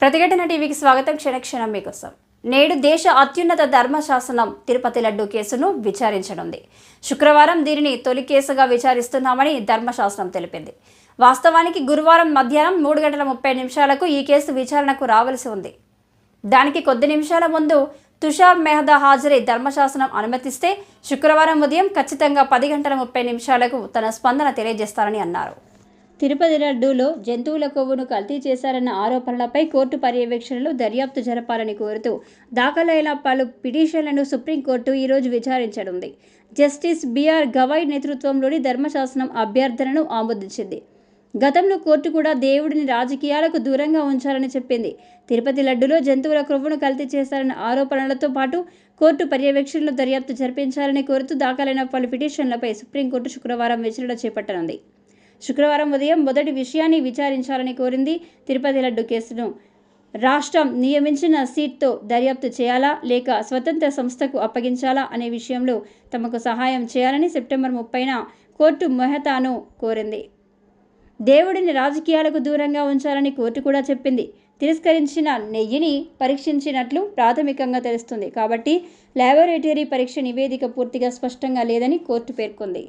ప్రతిఘటన టీవీకి స్వాగతం. క్షణక్షణం మీకోసం. నేడు దేశ అత్యున్నత ధర్మశాసనం తిరుపతి లడ్డు కేసును విచారించనుంది. శుక్రవారం దీనిని తొలి కేసుగా విచారిస్తున్నామని ధర్మశాసనం తెలిపింది. వాస్తవానికి గురువారం మధ్యాహ్నం 3:30 ఈ కేసు విచారణకు రావాల్సి ఉంది. దానికి కొద్ది నిమిషాల ముందు తుషార్ మెహతా హాజరై ధర్మశాసనం అనుమతిస్తే శుక్రవారం ఉదయం ఖచ్చితంగా 10:30 తన స్పందన తెలియజేస్తారని అన్నారు. తిరుపతి లడ్డూలో జంతువుల కొవ్వును కల్తీ చేశారన్న ఆరోపణలపై కోర్టు పర్యవేక్షణలో దర్యాప్తు జరపాలని కోరుతూ దాఖలైన పలు పిటిషన్లను సుప్రీంకోర్టు ఈరోజు విచారించనుంది. జస్టిస్ బిఆర్ గవాయ్ నేతృత్వంలోని ధర్మశాసనం అభ్యర్థనను ఆమోదించింది. గతంలో కోర్టు కూడా దేవుడిని రాజకీయాలకు దూరంగా ఉంచాలని చెప్పింది. తిరుపతి లడ్డూలో జంతువుల కొవ్వును కల్తీ చేశారన్న ఆరోపణలతో పాటు కోర్టు పర్యవేక్షణలో దర్యాప్తు జరిపించాలని కోరుతూ దాఖలైన పలు పిటిషన్లపై సుప్రీంకోర్టు శుక్రవారం విచారణ చేపట్టనుంది. శుక్రవారం ఉదయం మొదటి విషయాన్ని విచారించాలని కోరింది. తిరుపతి లడ్డు కేసును రాష్ట్రం నియమించిన సీట్తో దర్యాప్తు చేయాలా లేక స్వతంత్ర సంస్థకు అప్పగించాలా అనే విషయంలో తమకు సహాయం చేయాలని సెప్టెంబర్ 30న కోర్టు మెహతాను కోరింది. దేవుడిని రాజకీయాలకు దూరంగా ఉంచాలని కోర్టు కూడా చెప్పింది. తిరస్కరించిన నెయ్యిని పరీక్షించినట్లు ప్రాథమికంగా తెలుస్తుంది కాబట్టి ల్యాబొరేటరీ పరీక్ష నివేదిక పూర్తిగా స్పష్టంగా లేదని కోర్టు పేర్కొంది.